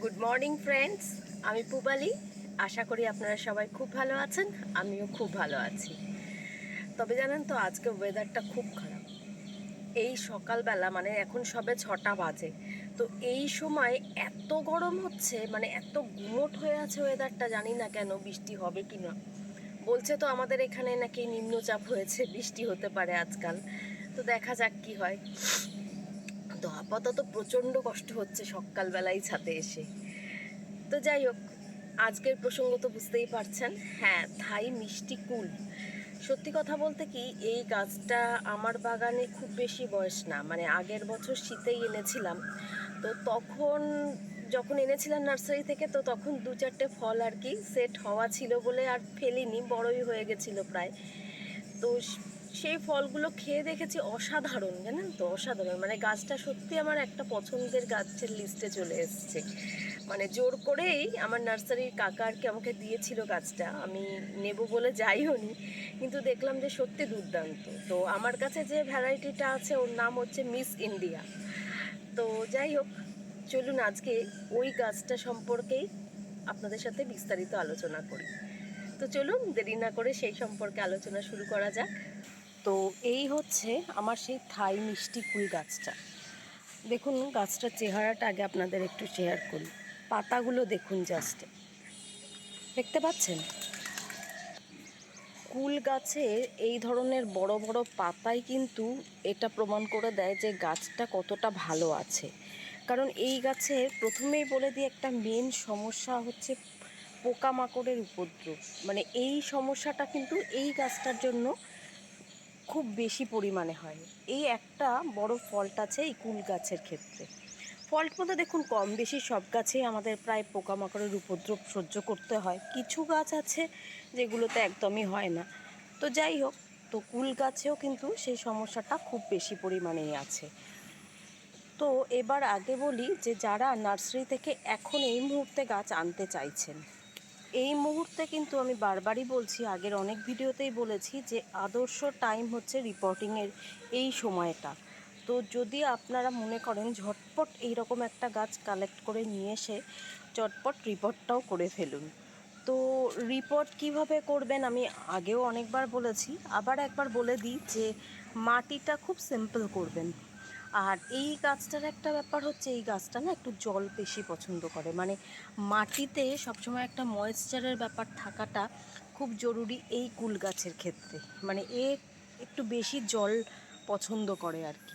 Good morning friends, আমি পুবালি। আশা করি আপনারা সবাই খুব ভালো আছেন, আমিও খুব ভালো আছি। তবে জানেন তো, আজকে ওয়েদারটা খুব খারাপ। এই সকালবেলা মানে এখন সবে 6টা বাজে, তো এই সময় এত গরম হচ্ছে, মানে এত গুমোট হয়ে আছে ওয়েদারটা। জানি না কেন, বৃষ্টি হবে কি না। বলছে তো আমাদের এখানে নাকি নিম্নচাপ হয়েছে, বৃষ্টি হতে পারে আজকাল। তো দেখা যাক কি হয়। তো আপাতত প্রচণ্ড কষ্ট হচ্ছে সকালবেলায় ছাদে এসে। তো যাই হোক, আজকের প্রসঙ্গ তো বুঝতেই পারছেন। হ্যাঁ, থাই মিষ্টি কুল। সত্যি কথা বলতে কি, এই গাছটা আমার বাগানে খুব বেশি বয়স না, মানে আগের বছর শীতেই এনেছিলাম। তো তখন যখন এনেছিলাম নার্সারি থেকে, তো তখন 2-4টে ফল আর কি সেট হওয়া ছিল বলে আর ফেলিনি, বড়ই হয়ে গেছিল প্রায়। তো সেই ফলগুলো খেয়ে দেখেছি অসাধারণ, জানেন তো, অসাধারণ। মানে গাছটা সত্যি আমার একটা পছন্দের গাছের লিস্টে চলে এসছে। মানে জোর করেই আমার নার্সারির কাকা আর কি আমাকে দিয়েছিল গাছটা, আমি নেব বলে যাইও নি, কিন্তু দেখলাম যে সত্যি দুর্দান্ত। তো আমার কাছে যে ভ্যারাইটিটা আছে ওর নাম হচ্ছে মিস ইন্ডিয়া। তো যাই হোক, চলুন আজকে ওই গাছটা সম্পর্কেই আপনাদের সাথে বিস্তারিত আলোচনা করি। তো চলুন দেরি না করে সেই সম্পর্কে আলোচনা শুরু করা যাক। তো এই হচ্ছে আমার সেই থাই মিষ্টি কুল গাছটা। দেখুন গাছটার চেহারাটা আগে আপনাদের একটু শেয়ার করি। পাতাগুলো দেখুন, জাস্ট দেখতে পাচ্ছেন? কুল গাছের এই ধরনের বড় বড় পাতাই কিন্তু এটা প্রমাণ করে দেয় যে গাছটা কতটা ভালো আছে। কারণ এই গাছের প্রথমেই বলে দিই, একটা মেন সমস্যা হচ্ছে পোকামাকড়ের উপদ্রব। মানে এই সমস্যাটা কিন্তু এই গাছটার জন্য খুব বেশি পরিমাণে হয়। এই একটা বড় ফল্ট আছে এই কুল গাছের ক্ষেত্রে। ফল্ট বলতে দেখুন, কম বেশি সব গাছেই আমাদের প্রায় পোকামাকড়ের উপদ্রব সহ্য করতে হয়। কিছু গাছ আছে যেগুলোতে একদমই হয় না। তো যাই হোক, তো কুল গাছেও কিন্তু সেই সমস্যাটা খুব বেশি পরিমাণেই আছে। তো এবার আগে বলি যে যারা নার্সারি থেকে এখন এই মুহূর্তে গাছ আনতে চাইছেন, এই মুহূর্তে কিন্তু আমি বারবারই বলছি, আগের অনেক ভিডিওতেই বলেছি যে আদর্শ টাইম হচ্ছে রিপোর্টিংয়ের এই সময়টা। তো যদি আপনারা মনে করেন ঝটপট এইরকম একটা গাছ কালেক্ট করে নিয়ে এসে চটপট রিপোর্টটাও করে ফেলুন। তো রিপোর্ট কিভাবে করবেন আমি আগেও অনেকবার বলেছি, আবার একবার বলে দিই যে মাটিটা খুব সিম্পল করবেন। আর এই গাছটার একটা ব্যাপার হচ্ছে, এই গাছটা না একটু জল বেশি পছন্দ করে। মানে মাটিতে সবসময় একটা ময়েশ্চারের ব্যাপার থাকাটা খুব জরুরি এই কুল গাছের ক্ষেত্রে। মানে এ একটু বেশি জল পছন্দ করে আর কি।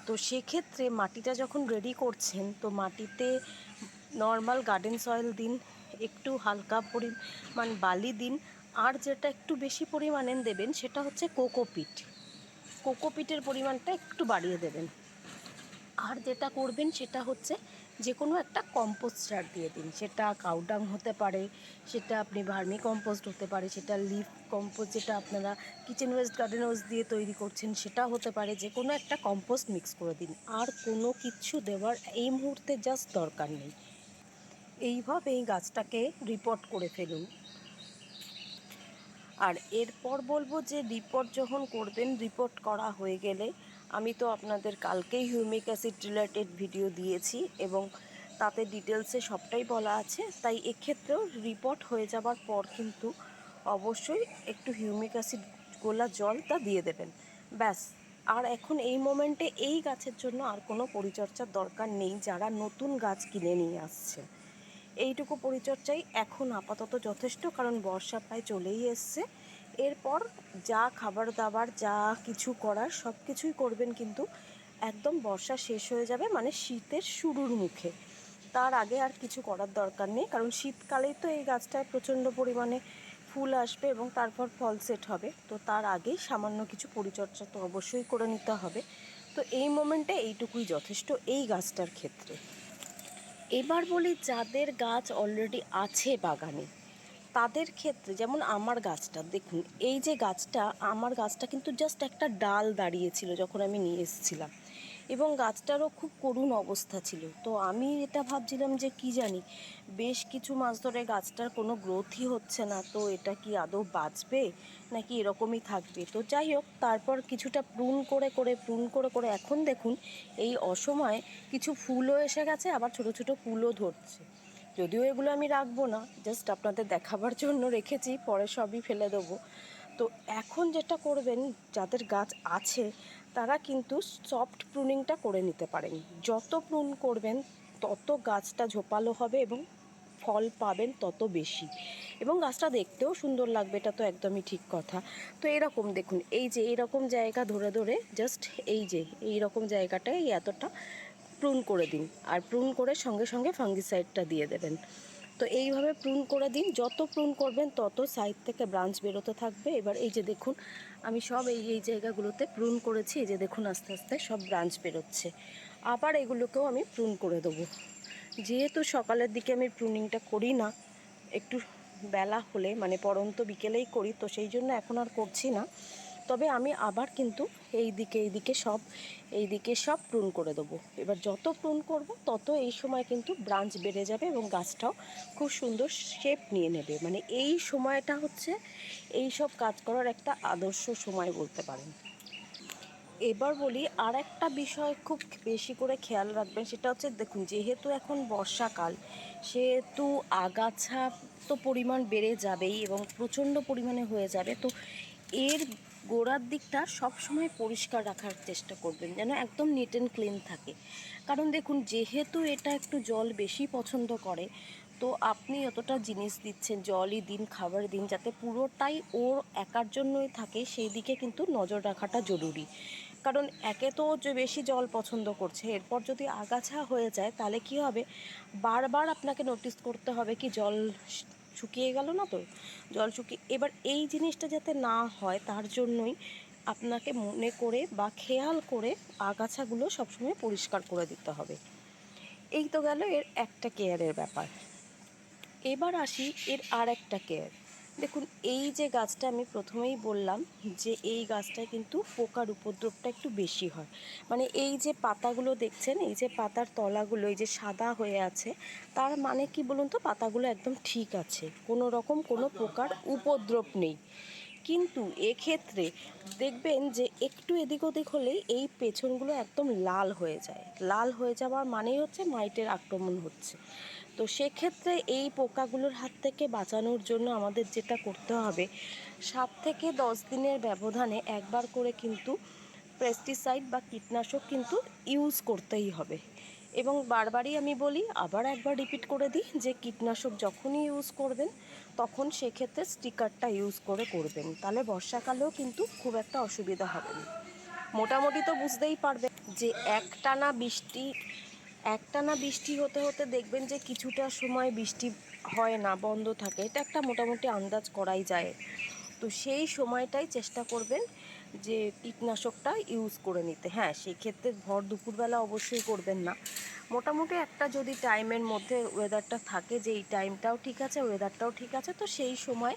তো সেক্ষেত্রে মাটিটা যখন রেডি করছেন, তো মাটিতে নর্মাল গার্ডেন সয়েল দিন, একটু হালকা পরিমাণ বালি দিন, আর যেটা একটু বেশি পরিমাণে দেবেন সেটা হচ্ছে কোকোপিট। কোকোপিটের পরিমাণটা একটু বাড়িয়ে দেবেন। আর যেটা করবেন সেটা হচ্ছে যে কোনো একটা কম্পোস্ট সার দিয়ে দিন। সেটা কাউডাং হতে পারে, সেটা আপনি ভার্মি কম্পোস্ট হতে পারে, সেটা লিফ কম্পোস্ট যেটা আপনারা কিচেন ওয়েস্ট গার্ডেন ওয়েস্ট দিয়ে তৈরি করছেন সেটা হতে পারে। যে কোনো একটা কম্পোস্ট মিক্স করে দিন, আর কোনো কিছু দেওয়ার এই মুহূর্তে জাস্ট দরকার নেই। এইভাবে এই গাছটাকে রিপোর্ট করে ফেলুন। আর এরপর বলবো যে রিপোর্ট যখন করবেন, রিপোর্ট করা হয়ে গেলে, আমি তো আপনাদের কালকেই হিউমিক অ্যাসিড রিলেটেড ভিডিও দিয়েছি এবং তাতে ডিটেলসে সবটাই বলা আছে। তাই এক্ষেত্রেও রিপোর্ট হয়ে যাবার পর কিন্তু অবশ্যই একটু হিউমিক অ্যাসিড গোলা জলটা দিয়ে দেবেন, ব্যাস। আর এখন এই মোমেন্টে এই গাছের জন্য আর কোনো পরিচর্যার দরকার নেই যারা নতুন গাছ কিনে নিয়ে আসছে। এইটুকু পরিচর্যাই এখন আপাতত যথেষ্ট, কারণ বর্ষা প্রায় চলেই এসছে। এরপর যা খাবার দাবার যা কিছু করার সব কিছুই করবেন, কিন্তু একদম বর্ষা শেষ হয়ে যাবে, মানে শীতের শুরুর মুখে। তার আগে আর কিছু করার দরকার নেই, কারণ শীতকালেই তো এই গাছটায় প্রচণ্ড পরিমাণে ফুল আসবে এবং তারপর ফল সেট হবে। তো তার আগেই সামান্য কিছু পরিচর্যা তো অবশ্যই করে নিতে হবে। তো এই মোমেন্টে এইটুকুই যথেষ্ট এই গাছটার ক্ষেত্রে। এবার বলি যাদের গাছ অলরেডি আছে বাগানে, তাদের ক্ষেত্রে, যেমন আমার গাছটা দেখুন, এই যে গাছটা, আমার গাছটা কিন্তু জাস্ট একটা ডাল দাঁড়িয়েছিল যখন আমি নিয়ে এসেছিলাম। এবং গাছটারও খুব করুণ অবস্থা ছিল। তো আমি এটা ভাবছিলাম যে কি জানি, বেশ কিছু মাস ধরে গাছটার কোনো গ্রোথই হচ্ছে না, তো এটা কি আদৌ বাঁচবে নাকি এরকমই থাকবে। তো যাই হোক, তারপর কিছুটা প্রুন করে এখন দেখুন এই অসময়ে কিছু ফুলও এসে গেছে, আবার ছোট ছোট কুলও ধরছে। যদিও এগুলো আমি রাখবো না, জাস্ট আপনাদের দেখাবার জন্য রেখেছি, পরে সবই ফেলে দেবো। তো এখন যেটা করবেন, যাদের গাছ আছে তারা কিন্তু সফট প্রুনিংটা করে নিতে পারেন। যত প্রুন করবেন তত গাছটা ঝোপালো হবে এবং ফল পাবেন তত বেশি, এবং গাছটা দেখতেও সুন্দর লাগবে, এটা তো একদমই ঠিক কথা। তো এরকম দেখুন, এই যে এইরকম জায়গা ধরে ধরে জাস্ট এই যে এইরকম জায়গাটায় এতটা প্রুন করে দিন, আর প্রুন করে সঙ্গে সঙ্গে ফাঙ্গিসাইডটা দিয়ে দেবেন। তো এইভাবে প্রুন করে দিন, যত প্রুন করবেন তত সাইড থেকে ব্রাঞ্চ বেরোতে থাকবে। এবার এই যে দেখুন, আমি সব এই জায়গাগুলোতে প্রুন করেছি, এই যে দেখুন আস্তে আস্তে সব ব্রাঞ্চ বেরোচ্ছে। আবার এগুলোকেও আমি প্রুন করে দেবো। যেহেতু সকালের দিকে আমি প্রুনিংটা করি না, একটু বেলা হলে মানে পরন্ত বিকেলেই করি, তো সেই জন্য এখন আর করছি না। তবে আমি আবার কিন্তু এইদিকে সব প্রুন করে দেবো। এবার যত প্রুন করব তত এই সময় কিন্তু ব্রাঞ্চ বেড়ে যাবে এবং গাছটাও খুব সুন্দর শেপ নিয়ে নেবে। মানে এই সময়টা হচ্ছে এই সব কাজ করার একটা আদর্শ সময় বলতে পারেন। এবার বলি আর একটা বিষয় খুব বেশি করে খেয়াল রাখবেন, সেটা হচ্ছে দেখুন, যেহেতু এখন বর্ষাকাল সেহেতু আগাছা তো পরিমাণ বেড়ে যাবেই এবং প্রচণ্ড পরিমাণে হয়ে যাবে। তো এর গোড়ার দিকটা সবসময় পরিষ্কার রাখার চেষ্টা করবেন, যেন একদম নিট অ্যান্ড ক্লিন থাকে। কারণ দেখুন, যেহেতু এটা একটু জল বেশি পছন্দ করে, তো আপনি যতটা জিনিস দিচ্ছেন, জলই দিন, খাবার দিন, যাতে পুরোটাই ওর একার জন্যই থাকে, সেই দিকে কিন্তু নজর রাখাটা জরুরি। কারণ একে তো যে বেশি জল পছন্দ করছে, এরপর যদি আগাছা হয়ে যায় তাহলে কি হবে, বারবার আপনাকে নোটিস করতে হবে কি জল শুকিয়ে গেল না, তো জল শুকিয়ে। এবার এই জিনিসটা যাতে না হয় তার জন্যই আপনাকে মনে করে বা খেয়াল করে আগাছাগুলো সবসময় পরিষ্কার করে দিতে হবে। এই তো গেল এর একটা কেয়ারের ব্যাপার। এবার আসি এর আর একটা কেয়ার। দেখুন, এই যে গাছটা আমি প্রথমেই বললাম যে এই গাছটায় কিন্তু পোকার উপদ্রবটা একটু বেশি হয়। মানে এই যে পাতাগুলো দেখছেন, এই যে পাতার তলাগুলো এই যে সাদা হয়ে আছে, তার মানে কি বলুন তো, পাতাগুলো একদম ঠিক আছে, কোনো রকম কোনো পোকার উপদ্রব নেই। কিন্তু এক্ষেত্রে দেখবেন যে একটু এদিক ওদিক হলেই এই পেছনগুলো একদম লাল হয়ে যায়। লাল হয়ে যাওয়ার মানেই হচ্ছে মাইটের আক্রমণ হচ্ছে। তো সেক্ষেত্রে এই পোকাগুলোর হাত থেকে বাঁচানোর জন্য আমাদের যেটা করতে হবে, 7 থেকে 10 দিনের ব্যবধানে একবার করে কিন্তু পেস্টিসাইড বা কীটনাশক কিন্তু ইউজ করতেই হবে। এবং বারবারই আমি বলি, আবার একবার রিপিট করে দিই, যে কীটনাশক যখনই ইউজ করবেন তখন সেক্ষেত্রে স্টিকারটা ইউজ করে করবেন, তাহলে বর্ষাকালেও কিন্তু খুব একটা অসুবিধা হবে না। মোটামুটি তো বুঝতেই পারবেন যে একটানা বৃষ্টি হতে হতে দেখবেন যে কিছুটা সময় বৃষ্টি হয় না, বন্ধ থাকে, এটা একটা মোটামুটি আন্দাজ করাই যায়। তো সেই সময়টাই চেষ্টা করবেন যে কীটনাশকটা ইউজ করে নিতে। হ্যাঁ, সেই ক্ষেত্রে ভর দুপুরবেলা অবশ্যই করবেন না। মোটামুটি একটা যদি টাইমের মধ্যে ওয়েদারটা থাকে যে এই টাইমটাও ঠিক আছে, ওয়েদারটাও ঠিক আছে, তো সেই সময়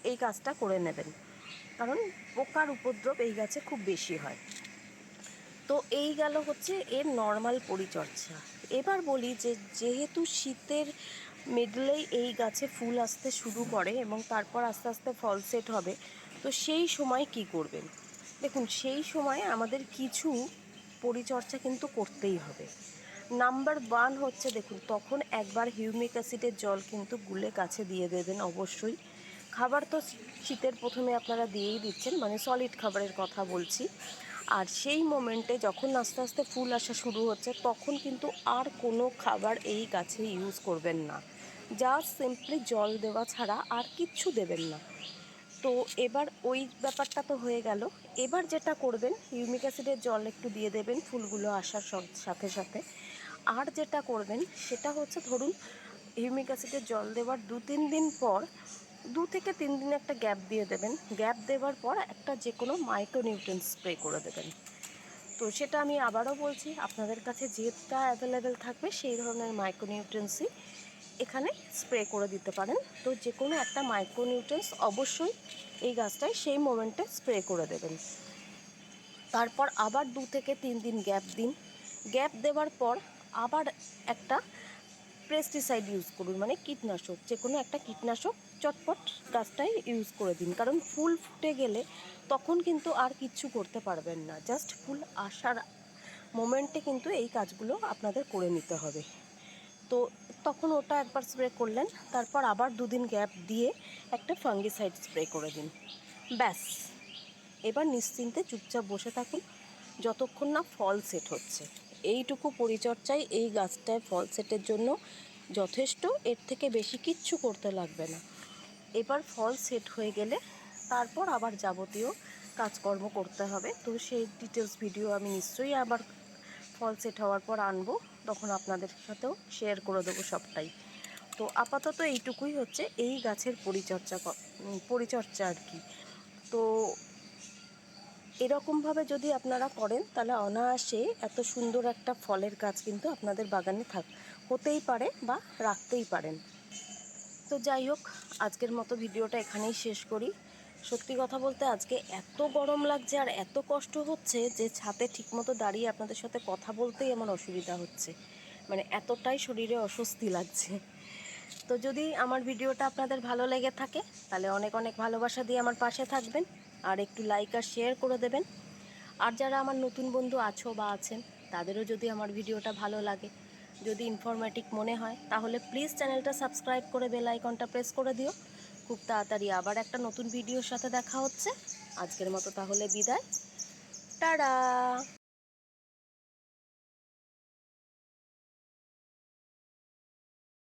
এই কাজটা করে নেবেন। কারণ পোকার উপদ্রব এই গাছে খুব বেশি হয়। তো এই গেল হচ্ছে এর নর্মাল পরিচর্যা। এবার বলি যে যেহেতু শীতের মিডলেই এই গাছে ফুল আসতে শুরু করে এবং তারপর আস্তে আস্তে ফল সেট হবে, তো সেই সময় কি করবেন? দেখুন, সেই সময় আমাদের কিছু পরিচর্যা কিন্তু করতেই হবে। নাম্বার 1 হচ্ছে, দেখুন, তখন একবার হিউমিক অ্যাসিডের জল কিন্তু গুলে গাছে দিয়ে দেবেন অবশ্যই। খাবার তো শীতের প্রথমে আপনারা দিয়েই দিচ্ছেন, মানে সলিড খাবারের কথা বলছি। আর সেই মোমেন্টে যখন আস্তে আস্তে ফুল আসা শুরু হচ্ছে, তখন কিন্তু আর কোনো খাবার এই গাছে ইউজ করবেন না, জাস্ট সিম্পলি জল দেওয়া ছাড়া আর কিচ্ছু দেবেন না। তো এবার ওই ব্যাপারটা তো হয়ে গেল। এবার যেটা করবেন, হিউমিক অ্যাসিডের জল একটু দিয়ে দেবেন ফুলগুলো আসার সাথে সাথে। আর যেটা করবেন সেটা হচ্ছে, ধরুন হিউমিক অ্যাসিডের জল দেওয়ার 2-3 দিন পর, 2 থেকে 3 দিন একটা গ্যাপ দিয়ে দেবেন। গ্যাপ দেওয়ার পর একটা যে কোনো মাইক্রোনিউট্রিয়েন্ট স্প্রে করে দেবেন। তো সেটা আমি আবারও বলছি, আপনাদের কাছে যেটা অ্যাভেলেবেল থাকবে সেই ধরনের মাইক্রোনিউট্রিয়েন্টসই এখানে স্প্রে করে দিতে পারেন। তো যে কোনো একটা মাইক্রোনিউট্রিয়েন্টস অবশ্যই এই গাছটায় সেই মোমেন্টে স্প্রে করে দেবেন। তারপর আবার 2 থেকে 3 দিন গ্যাপ দিন। গ্যাপ দেওয়ার পর আবার একটা পেস্টিসাইড ইউজ করুন, মানে কীটনাশক, যে কোনো একটা কীটনাশক চটপট গাছটায় ইউজ করে দিন। কারণ ফুল ফুটে গেলে তখন কিন্তু আর কিচ্ছু করতে পারবেন না, জাস্ট ফুল আসার মোমেন্টে কিন্তু এই কাজগুলো আপনাদের করে নিতে হবে। তো তখন ওটা একবার স্প্রে করলেন, তারপর আবার 2 দিন গ্যাপ দিয়ে একটা ফাঙ্গিসাইড স্প্রে করে দিন। ব্যাস, এবার নিশ্চিন্তে চুপচাপ বসে থাকুন যতক্ষণ না ফল সেট হচ্ছে। এইটুকু পরিচর্যায় এই গাছটায় ফল সেটের জন্য যথেষ্ট, এর থেকে বেশি কিচ্ছু করতে লাগবে না। এবার ফল সেট হয়ে গেলে তারপর আবার যাবতীয় কাজকর্ম করতে হবে। তো সেই ডিটেলস ভিডিও আমি নিশ্চয়ই আবার ফল সেট হওয়ার পর আনবো, তখন আপনাদের সাথেও শেয়ার করে দেবো সবটাই। তো আপাতত এইটুকুই হচ্ছে এই গাছের পরিচর্যা আর কি। তো এরকমভাবে যদি আপনারা করেন তাহলে অনায়াসে এত সুন্দর একটা ফলের গাছ কিন্তু আপনাদের বাগানে হতেই পারে বা রাখতেই পারেন। তো যাই হোক, আজকের মতো ভিডিওটা এখানেই শেষ করি। সত্যি কথা বলতে আজকে এত গরম লাগছে আর এত কষ্ট হচ্ছে যে ছাদে ঠিকমতো দাঁড়িয়ে আপনাদের সাথে কথা বলতেই আমার অসুবিধা হচ্ছে, মানে এতটাই শরীরে অস্বস্তি লাগছে। তো যদি আমার ভিডিওটা আপনাদের ভালো লেগে থাকে তাহলে অনেক অনেক ভালোবাসা দিয়ে আমার পাশে থাকবেন, আর একটু লাইক আর শেয়ার করে দেবেন। আর যারা আমার নতুন বন্ধু আছো বা আছেন, তাদেরও যদি আমার ভিডিওটা ভালো লাগে, যদি ইনফরমেটিভ মনে হয়, তাহলে প্লিজ চ্যানেলটা সাবস্ক্রাইব করে বেল আইকনটা প্রেস করে দিও। খুব তাড়াতাড়ি আবার একটা নতুন ভিডিওর সাথে দেখা হচ্ছে। আজকের মতো তাহলে বিদায়, টাটা।